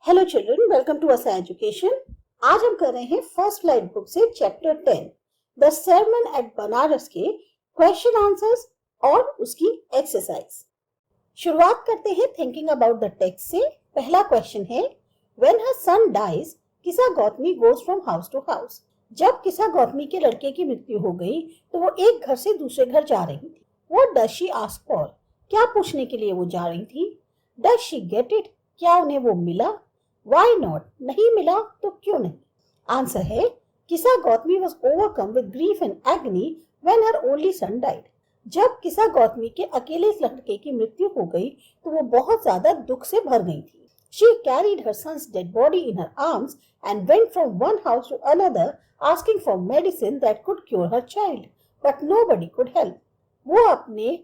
Hello children, welcome to असा education. आज हम कर रहे हैं फर्स्ट लाइट बुक से chapter 10 the sermon at Banaras के क्वेश्चन आंसर्स और उसकी एक्सरसाइज। शुरुआत करते हैं थिंकिंग अबाउट द टेक्स्ट से। पहला क्वेश्चन है, when her son dies Kisa Gotami goes from house to house. जब किसा गौतमी के लड़के की मृत्यु हो गई तो वो एक घर से दूसरे घर जा रही थी। What does she ask for, क्या पूछने के लिए वो जा रही थी। डज शी गेट इट, क्या उन्हें वो मिला। Why not, नहीं मिला तो क्यों नहीं। आंसर है, Kisa Gautami was overcome with grief and agony when her only son died। जब किसा गौतमी के अकेले लड़के की मृत्यु हो गई तो वो बहुत ज्यादा दुख से भर गई थी। She carried her son's dead body in her arms and went from one house to another asking for medicine that could cure her child, but nobody could help। वो अपने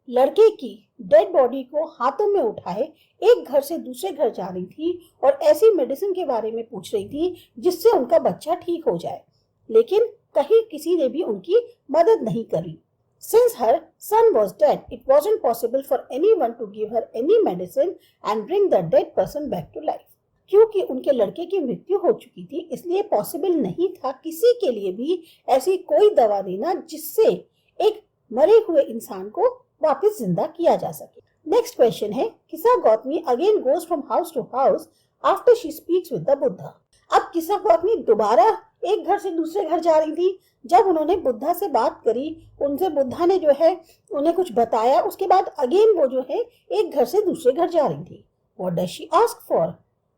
लड़के की डेड बॉडी को हाथों में उठाए एक घर से दूसरे घर जा रही थी और ऐसी मेडिसिन के बारे में पूछ रही थी जिससे उनका बच्चा ठीक हो जाए, लेकिन कहीं किसी ने भी उनकी मदद नहीं करी। Since her son was dead, it wasn't possible for anyone to give her any medicine and bring the dead person back to life। क्योंकि उनके लड़के की मृत्यु हो चुकी थी, इसलिए पॉसिबल नहीं था किसी के लिए भी ऐसी कोई दवा देना जिससे एक मरे हुए इंसान को वापस जिंदा किया जा सके। नेक्स्ट क्वेश्चन है, Kisa Gotami again goes from house to house after she speaks with the Buddha. अब किसा गौतमी दोबारा एक घर से दूसरे घर जा रही थी। जब उन्होंने बुद्धा से बात करी, उनसे बुद्धा ने जो है उन्हें कुछ बताया, उसके बाद अगेन वो जो है एक घर से दूसरे घर जा रही थी। What does she ask for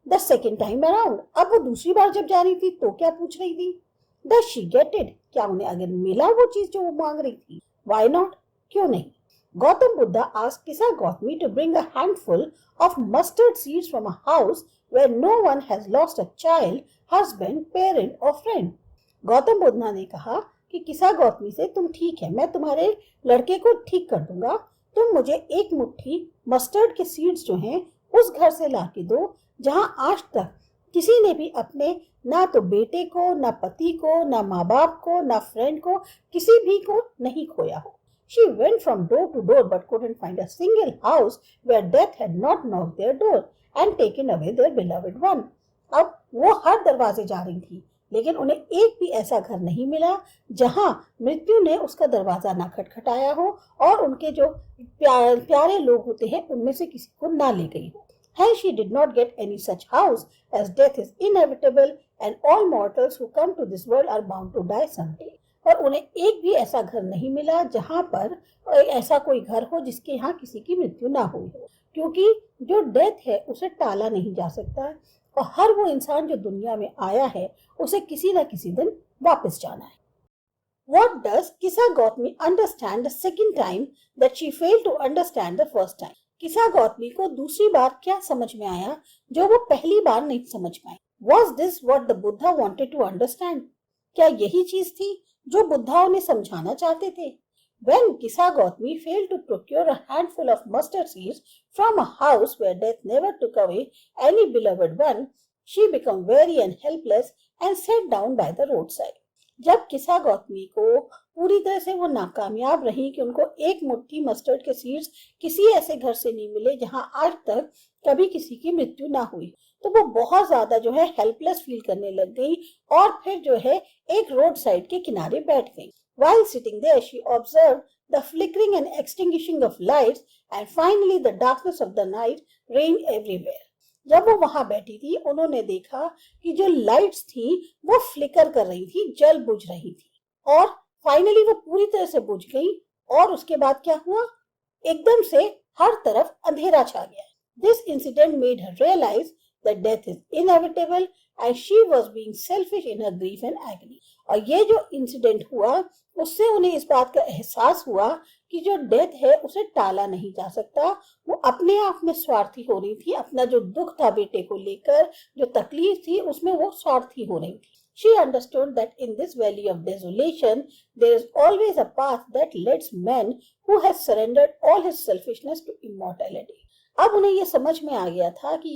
the second time around. अब वो दूसरी बार जब जा रही थी तो क्या पूछ रही थी। डज शी गेट इट, क्या उन्हें अगेन मिला वो चीज जो वो मांग रही थी। व्हाई नॉट, क्यों नहीं। Gautam Buddha asked Kisa Gautami to bring a handful of mustard seeds from a house where no one has lost a child, husband, parent or friend। Gautam Buddha ने कहा कि किसा गौतमी से, तुम ठीक है, मैं तुम्हारे लड़के को ठीक कर दूंगा, तुम मुझे एक मुट्ठी मस्टर्ड के सीड्स जो हैं उस घर से ला के दो जहां आज तक किसी ने भी अपने ना तो बेटे को, ना पति को, ना माँ बाप को, ना फ्रेंड को, किसी भी को नहीं खोया हो। She went from door to door but couldn't find a single house where death had not knocked their door and taken away their beloved one। अब वो हर दरवाजे जा रही थी, लेकिन उन्हें एक भी ऐसा घर नहीं मिला जहां मृत्यु ने उसका दरवाजा ना खटखटाया हो और उनके जो प्यारे लोग होते हैं उनमें से किसी को ना ले गई हो। Hence she did not get any such house, as death is inevitable and all mortals who come to this world are bound to die someday। और उन्हें एक भी ऐसा घर नहीं मिला जहां पर ऐसा कोई घर हो जिसके यहाँ किसी की मृत्यु ना हुई हो, क्योंकि जो डेथ है उसे टाला नहीं जा सकता और हर वो इंसान जो दुनिया में आया है उसे किसी न किसी दिन वापस जाना है। What does Kisa Gautami understand the second time that she failed to understand the first time? किसा गौतमी को दूसरी बार क्या समझ में आया जो वो पहली बार नहीं समझ पाई। Was this what the Buddha wanted to understand? क्या यही चीज थी जो बुद्धा उन्हें समझाना चाहते थे। When Kisa Gautami failed to procure a handful of mustard seeds from a house where death never took away any beloved one, she became weary and helpless and sat down by the roadside। जब किसा गौतमी को पूरी तरह से वो नाकामयाब रही कि उनको एक मुट्ठी मस्टर्ड के सीड्स किसी ऐसे घर से नहीं मिले जहां आज तक कभी किसी की मृत्यु ना हुई, तो वो बहुत ज्यादा जो है हेल्पलेस फील करने लग गई और फिर जो है एक रोड साइड के किनारे बैठ गई। While sitting there, she observed the flickering and extinguishing of lights and finally the darkness of the night reigned everywhere। जब वो वहां बैठी थी उन्होंने देखा कि जो लाइट्स थी वो फ्लिकर कर रही थी, जल बुझ रही थी और फाइनली वो पूरी तरह से बुझ गई और उसके बाद क्या हुआ, एकदम से हर तरफ अंधेरा छा गया। This incident made her realize that death is inevitable and she was being selfish in her grief and agony। और ये जो इंसिडेंट हुआ उससे उन्हें इस बात का एहसास हुआ कि जो डेथ है उसे टाला नहीं जा सकता। वो अपने आप में स्वार्थी हो रही थी, अपना जो दुख था बेटे को लेकर, जो तकलीफ थी उसमें वो स्वार्थी हो रही थी। She understood that in this valley of desolation there is always a path that leads man who has surrendered all his selfishness to immortality। अब उन्हें ये समझ में आ गया था कि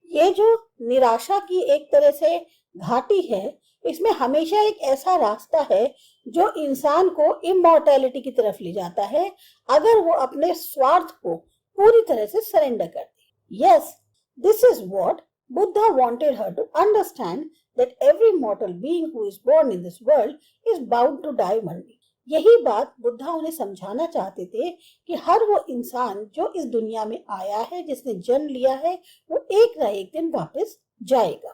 ये जो निराशा की एक तरह से घाटी है, इसमें हमेशा एक ऐसा रास्ता है जो इंसान को इमॉर्टैलिटी की तरफ ले जाता है अगर वो अपने स्वार्थ को पूरी तरह से सरेंडर कर दे। Yes, this is what Buddha wanted her to understand that every mortal being who is born in this world is bound to die one day. यही बात बुद्धा उन्हें समझाना चाहते थे कि हर वो इंसान जो इस दुनिया में आया है, जिसने जन्म लिया है, वो एक ना एक दिन वापस जाएगा.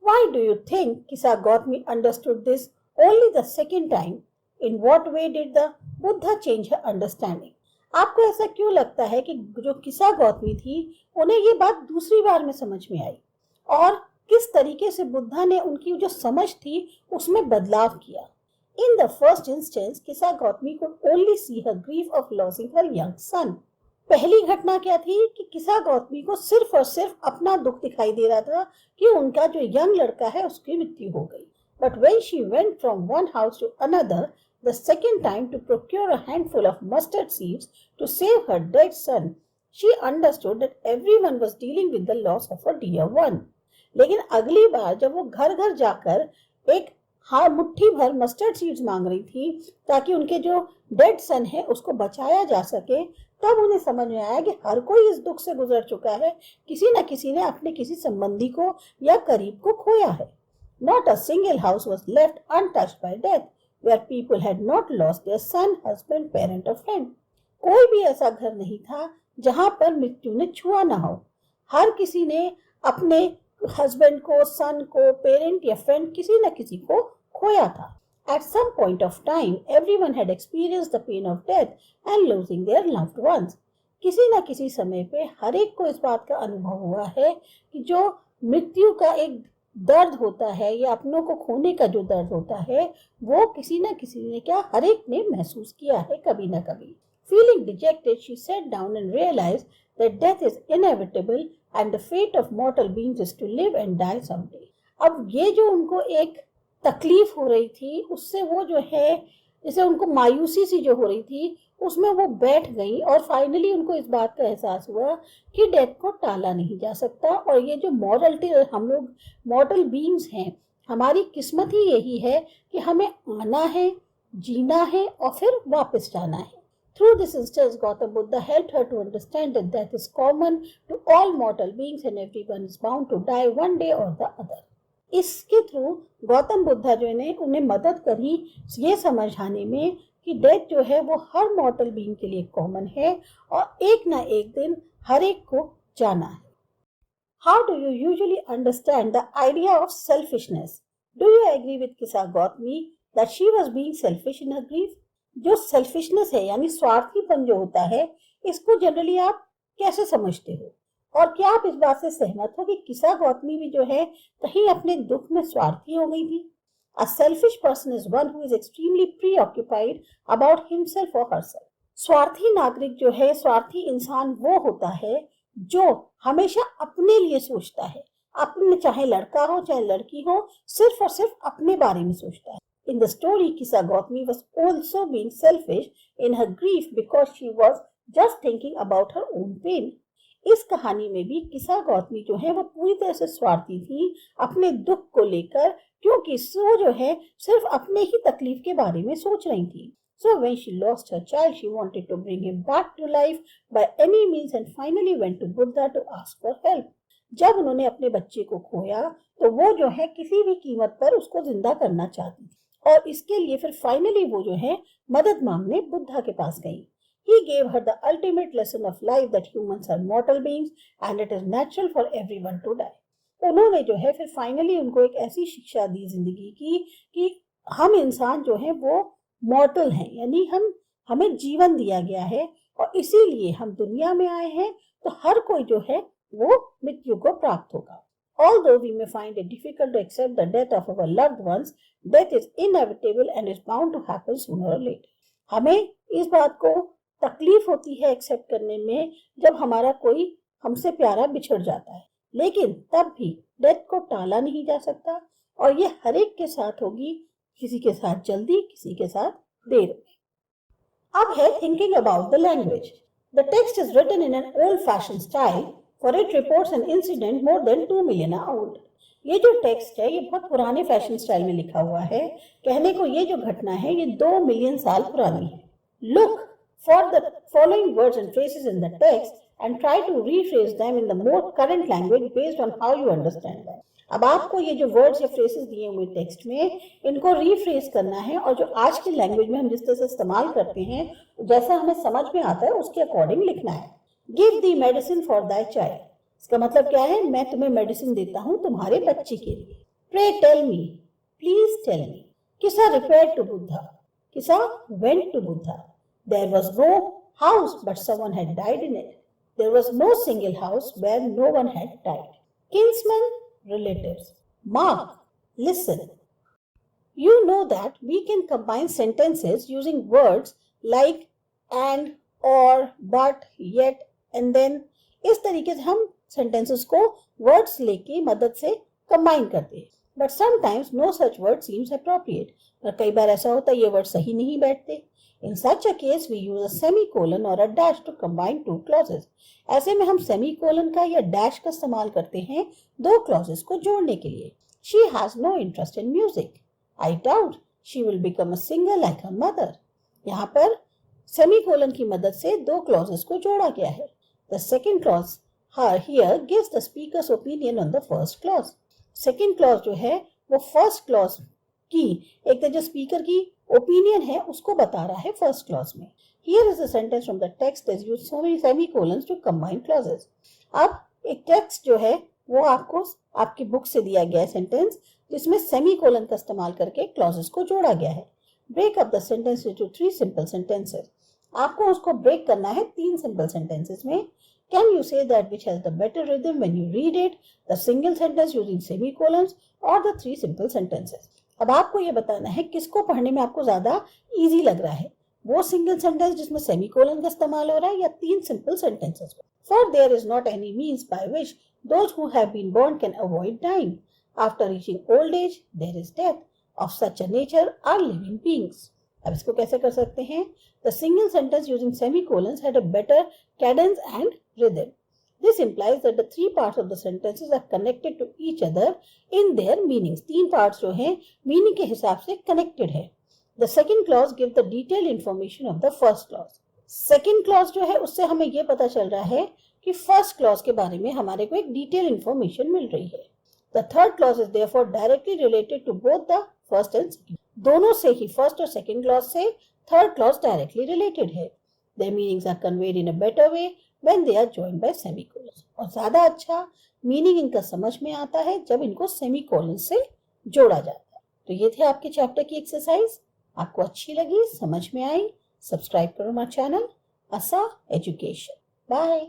Why do you think Kisagotmi understood this only the second time? In what way did the Buddha change her understanding? आपको ऐसा क्यों लगता है कि जो किसागौतमी थी उन्हें ये बात दूसरी बार में समझ में आई, और किस तरीके से बुद्धा ने उनकी जो समझ थी उसमें बदलाव किया? In the first instance, Kisagotmi could only see her grief of losing her young son. पहली घटना क्या थी कि किसागौतमी को सिर्फ और सिर्फ अपना दुख दिखाई दे रहा था कि उनका जो यंग लड़का है उसकी मृत्यु हो गई. But when she went from one house to another, the second time to procure a handful of mustard seeds to save her dead son, she understood that everyone was dealing with the loss of a dear one. लेकिन अगली बार जब वो घर घर जाकर एक मुट्ठी भर मस्टर्ड सीड्स मांग रही थी ताकि उनके जो डेड सन है उसको बचाया जा सके, तब उन्हें समझ में आया कि हर कोई इस दुख से गुजर चुका है. किसी न किसी ने अपने किसी संबंधी को या करीब को खोया है. Not a single house was left untouched by death, where people had not lost their son, husband, parent or friend. कोई भी ऐसा घर नहीं था जहां पर मृत्यु ने छुआ ना हो. हर किसी ने अपने हस्बैंड को, सन को, पेरेंट या फ्रेंड, किसी न किसी को खोया था. At some point of time, everyone had experienced the pain of death and losing their loved ones. किसी न किसी समय पे हर एक को इस बात का अनुभव हुआ है कि जो मृत्यु का एक दर्द होता है या अपनों को खोने का जो दर्द होता है वो किसी न किसी ने हर एक ने महसूस किया है कभी न कभी. Feeling dejected, she sat down and realized that death is inevitable and the fate of mortal beings is to live and die someday. अब ये जो उनको एक तकलीफ हो रही थी उससे वो जो है जैसे उनको मायूसी सी जो हो रही थी उसमें वो बैठ गई और फाइनली उनको इस बात का एहसास हुआ कि डेथ को टाला नहीं जा सकता. और ये जो मॉरलिटी, हम लोग मॉर्टल बीइंग्स हैं, हमारी किस्मत ही यही है कि हमें आना है, जीना है और फिर वापस जाना है. Through this instance, Gautam Buddha helped her to understand that death is common to all mortal beings and everyone is bound to die one day or the other. इसके थ्रू गौतम बुद्धा जो ने उन्हें मदद करी ये समझाने में कि डेथ जो है वो हर मॉर्टल बीइंग के लिए कॉमन है और एक ना एक दिन हर एक को जाना है. How do you usually understand the idea of selfishness? Do you agree with Kisagotmi that she was being selfish in her grief? जो सेल्फिशनेस है यानी स्वार्थीपन जो होता है, इसको जनरली आप कैसे समझते हो? और क्या आप इस बात से सहमत हो कि किसागौतमी भी जो है कहीं अपने दुख में स्वार्थी हो गई थी? A selfish person is one who is extremely preoccupied about himself or herself. स्वार्थी नागरिक जो है, स्वार्थी इंसान वो होता है जो हमेशा अपने लिए सोचता है. अपने, चाहे लड़का हो चाहे लड़की हो, सिर्फ और सिर्फ अपने बारे में सोचता है. In the story, Kisagotmi was also being selfish in her grief because she was just thinking about her own pain. इस कहानी में भी किसागौतमी जो है वो पूरी तरह से स्वार्थी थी अपने दुख को लेकर, क्योंकि वो जो है सिर्फ अपने ही तकलीफ के बारे में सोच रही थी. So when she lost her child, she wanted to bring him back to life by any means and finally went to Buddha to ask for help. जब उन्होंने अपने बच्चे को खोया तो वो जो है किसी भी कीमत पर उसको जिंदा करना चाहती थी और इसके लिए फिर फाइनली वो जो है मदद मांगने बुद्धा के पास गई. He gave her the ultimate lesson of life that humans are mortal beings and it is natural for everyone to die. उन्होंने जो है फिर फाइनली उनको एक ऐसी शिक्षा दी जिंदगी की कि हम इंसान जो है वो मॉर्टल हैं, यानी हमें जीवन दिया गया है और इसीलिए हम दुनिया में आए हैं, तो हर कोई जो है वो मृत्यु को प्राप्त होगा. Although we may find it difficult to accept the death of our loved ones, death is inevitable and is bound to happen sooner or later. हमें इस बात को तकलीफ होती है एक्सेप्ट करने में जब हमारा कोई हमसे प्यारा बिछड़ जाता है, लेकिन तब भी डेथ को टाला नहीं जा सकता और ये हर एक के साथ होगी, किसी के साथ जल्दी, किसी के साथ देर में. अब है thinking about the language. The text is written in an old fashion style, for it reports an incident more than 2 million old. ये जो टेक्स्ट है ये बहुत पुराने फैशन स्टाइल में लिखा हुआ है. कहने को ये जो घटना है ये 2 मिलियन साल पुरानी है. Look for the following words and phrases in the text and try to rephrase them in the more current language based on how you understand them. अब आपको ये जो वर्ड्स या फ्रेजेस दिए हुए टेक्स्ट में इनको रीफ्रेज करना है और जो आज की लैंग्वेज में हम जिस तरह से इस्तेमाल करते हैं जैसा हमें समझ में आता है उसके अकॉर्डिंग लिखना है। Give the medicine for thy child, इसका मतलब क्या है? मैं तुम्हें मेडिसिन देता हूँ तुम्हारे बच्चे के लिए। Pray tell me, please tell me. Kisa repaired to Buddha, Kisa went to Buddha. There was no house but someone had died in it. There was no single house where no one had died. Kinsman, relatives. Mark, listen. You know that we can combine sentences using words like and, or, but, yet, and then. इस तरीके से हम sentences को words लेके मदद से combine करते हैं. But sometimes no such word seems appropriate. पर कई बार ऐसा होता है ये word सही नहीं बैठते. In such a case, we use a semicolon or a dash to combine two clauses. ऐसे में हम semicolon का या dash का इस्तेमाल करते हैं दो clauses को जोड़ने के लिए. She has no interest in music. I doubt she will become a singer like her mother. यहाँ पर semicolon की मदद से दो clauses को जोड़ा गया है. The second clause here gives the speaker's opinion on the first clause. Second clause जो है वो first clause की एक तो जो स्पीकर की ओपिनियन है उसको बता रहा है फर्स्ट क्लॉज में. Here is a sentence from the text that uses so many semicolons to combine clauses. अब एक टेक्स्ट जो है वो आपको आपकी बुक से दिया गया है सेंटेंस जिसमें सेमीकोलन का इस्तेमाल करके क्लॉजेस को जोड़ा गया है. Break up the sentence into 3 simple sentences. आपको उसको ब्रेक करना है 3 सिंपल सेंटेंसेस में. Can you say that which has the better rhythm when you read it, the single sentence using semicolons or the 3 simple sentences? अब आपको ये बताना है किसको पढ़ने में आपको ज्यादा इजी लग रहा है, वो सिंगल सेंटेंस जिसमें सेमीकोलन का इस्तेमाल हो रहा है या 3 simple sentences. For there is not any means by which those who have been born can avoid dying. After reaching old age, there is death. Of such a nature are living beings. अब इसको कैसे कर सकते हैं? The single sentence using semicolons had a better cadence and rhythm. This implies that the 3 parts of the sentences are connected to each other in their meanings. 3 parts जो हैं meaning के हिसाब से connected है. The second clause gives the detailed information of the first clause. Second clause जो है उससे हमें ये पता चल रहा है कि first clause के बारे में हमारे को एक detailed information मिल रही है. The third clause is therefore directly related to both the first and second. दोनों से ही first और second clause से third clause directly related है. Their meanings are conveyed in a better way when they are joined by semicolons. और ज्यादा अच्छा meaning इनका समझ में आता है जब इनको सेमीकोलन से जोड़ा जाता है. तो ये थे आपके चैप्टर की एक्सरसाइज. आपको अच्छी लगी, समझ में आई? सब्सक्राइब करो हमारा चैनल आसा एजुकेशन. बाय.